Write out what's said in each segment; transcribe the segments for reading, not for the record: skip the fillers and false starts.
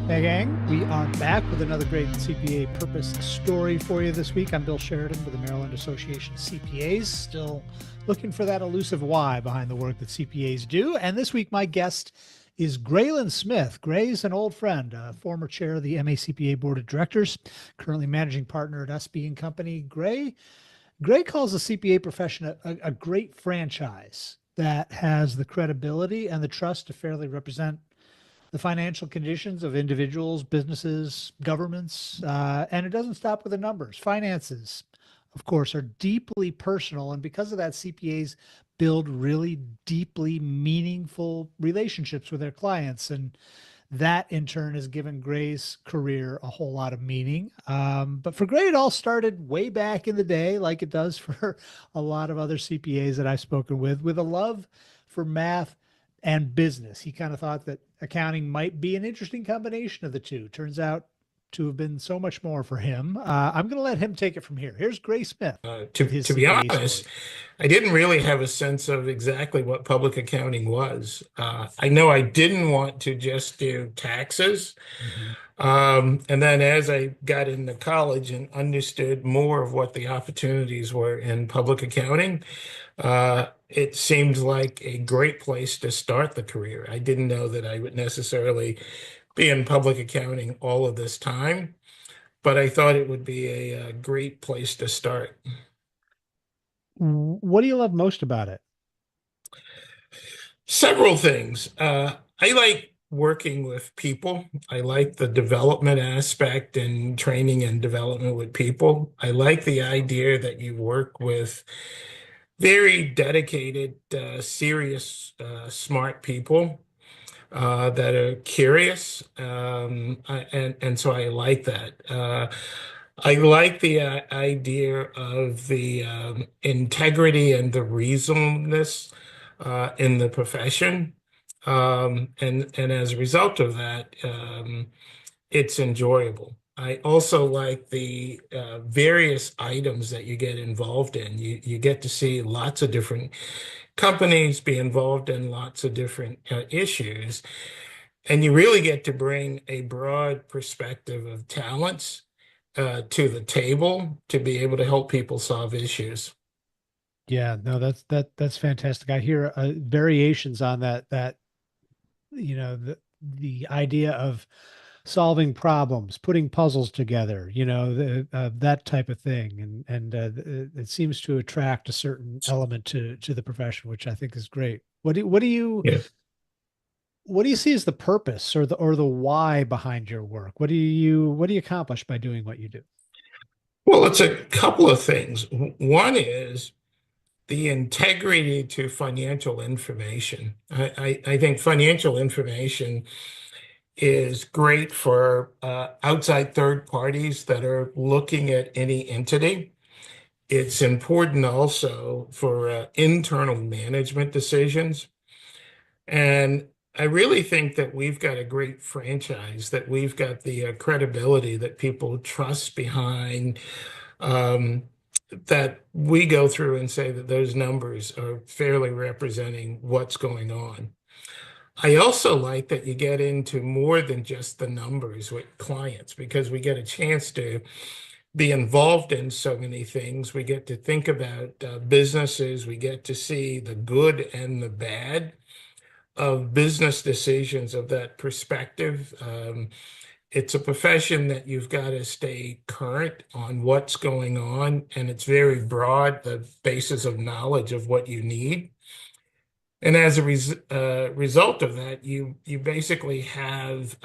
Hey, gang. We are back with another great CPA purpose story for you this week. I'm Bill Sheridan with the Maryland Association of CPAs, still looking for that elusive why behind the work that CPAs do. And this week, my guest is Graylin Smith. Gray's an old friend, former chair of the MACPA Board of Directors, currently managing partner at SB and Company. Gray calls the CPA profession a great franchise that has the credibility and the trust to fairly represent the financial conditions of individuals, businesses, governments, and it doesn't stop with the numbers. Finances, of course, are deeply personal, and because of that, CPAs build really deeply meaningful relationships with their clients, and that in turn has given Gray's career a whole lot of meaning. But for Gray, it all started way back in the day, like it does for a lot of other CPAs that I've spoken with a love for math and business. He kind of thought that accounting might be an interesting combination of the two. Turns out to have been so much more for him. I'm going to let him take it from here. Here's Gray Smith with his To be CPA honest, story. I didn't really have a sense of exactly what public accounting was. I know I didn't want to just do taxes. Mhm. And then as I got into college and understood more of what the opportunities were in public accounting, it seemed like a great place to start the career. I didn't know that I would necessarily be in public accounting all of this time, but I thought it would be a great place to start. What do you love most about it? Several things. I like working with people. I like the development aspect and training and development with people. I like the idea that you work with very dedicated, serious, smart people that are curious. And so I like that. I like the idea of the integrity and the reasonableness in the profession. And as a result of that, it's enjoyable. I also like the various items that you get involved in. You get to see lots of different companies be involved in lots of different issues, and you really get to bring a broad perspective of talents to the table to be able to help people solve issues. Yeah, no, that's fantastic. I hear variations on that the idea of solving problems, putting puzzles together, that type of thing, and it seems to attract a certain element to the profession, which I think is great. Yeah. What do you see as the purpose or the why behind your work? What do you accomplish by doing what you do? Well, it's a couple of things. One is the integrity to financial information. I think financial information is great for outside third parties that are looking at any entity. It's important also for internal management decisions. And I really think that we've got a great franchise, that we've got the credibility that people trust behind, um, that we go through and say that those numbers are fairly representing what's going on. I also like that you get into more than just the numbers with clients because we get a chance to be involved in so many things. We get to think about businesses, we get to see the good and the bad of business decisions of that perspective. It's a profession that you've got to stay current on what's going on, and it's very broad, the basis of knowledge of what you need. And as a result of that, you basically have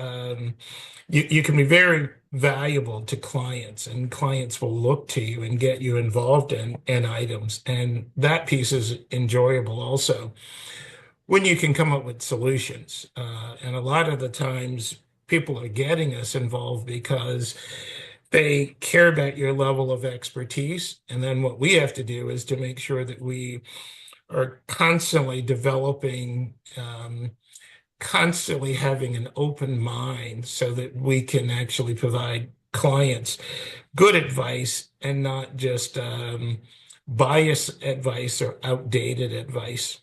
you can be very valuable to clients, and clients will look to you and get you involved in items, and that piece is enjoyable also when you can come up with solutions. And a lot of the times, people are getting us involved because they care about your level of expertise. And then what we have to do is to make sure that we are constantly developing, constantly having an open mind so that we can actually provide clients good advice and not just biased advice or outdated advice.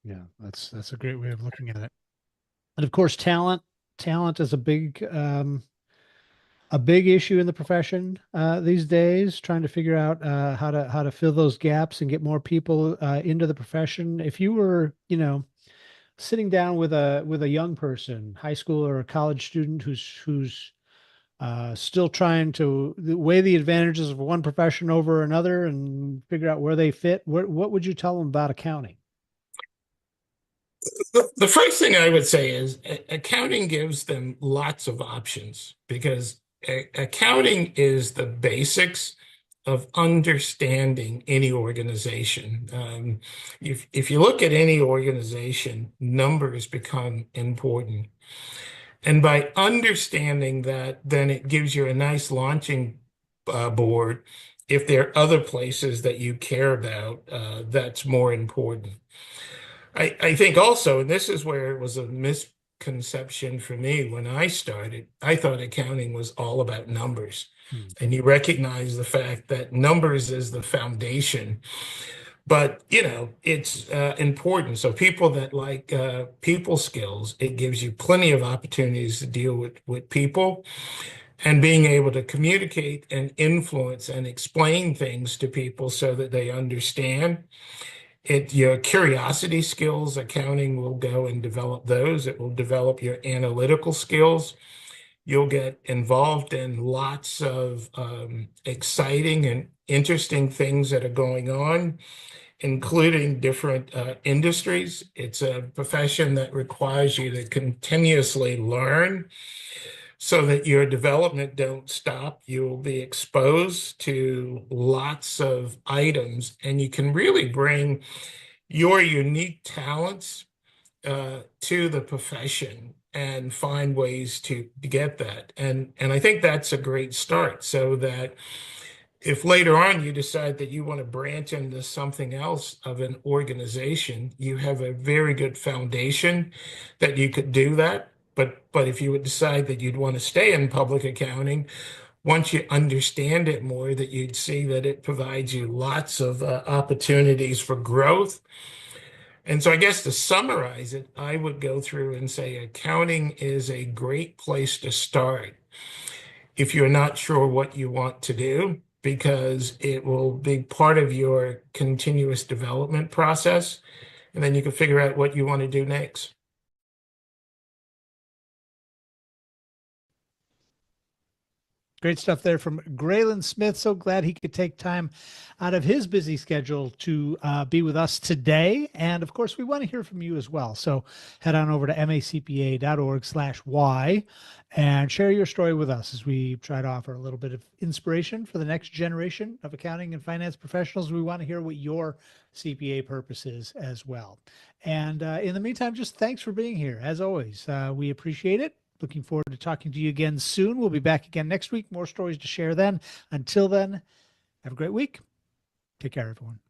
Yeah, that's a great way of looking at it. And of course, talent. talent is a big issue in the profession these days, trying to figure out how to fill those gaps and get more people into the profession. If you were, sitting down with a young person, high school or a college student who's still trying to weigh the advantages of one profession over another and figure out where they fit, what would you tell them about accounting? The first thing I would say is accounting gives them lots of options because accounting is the basics of understanding any organization. If you look at any organization, numbers become important. And by understanding that, then it gives you a nice launching board if there are other places that you care about that's more important. I think also, and this is where it was a misconception for me when I started, I thought accounting was all about numbers. Hmm. And you recognize the fact that numbers is the foundation. But, it's important. So people that like people skills, it gives you plenty of opportunities to deal with people and being able to communicate and influence and explain things to people so that they understand. Your curiosity skills, accounting will go and develop those. It will develop your analytical skills. You'll get involved in lots of exciting and interesting things that are going on, including different industries. It's a profession that requires you to continuously learn so that your development don't stop. You'll be exposed to lots of items, and you can really bring your unique talents to the profession and find ways to get that. And I think that's a great start so that if later on you decide that you want to branch into something else of an organization, you have a very good foundation that you could do that. But if you would decide that you'd want to stay in public accounting, once you understand it more, that you'd see that it provides you lots of opportunities for growth. And so I guess to summarize it, I would go through and say accounting is a great place to start if you're not sure what you want to do, because it will be part of your continuous development process. And then you can figure out what you want to do next. Great stuff there from Graylin Smith. So glad he could take time out of his busy schedule to be with us today. And of course, we want to hear from you as well. So head on over to macpa.org/Y and share your story with us as we try to offer a little bit of inspiration for the next generation of accounting and finance professionals. We want to hear what your CPA purpose is as well. And in the meantime, just thanks for being here. As always, we appreciate it. Looking forward to talking to you again soon. We'll be back again next week. More stories to share then. Until then, have a great week. Take care, everyone.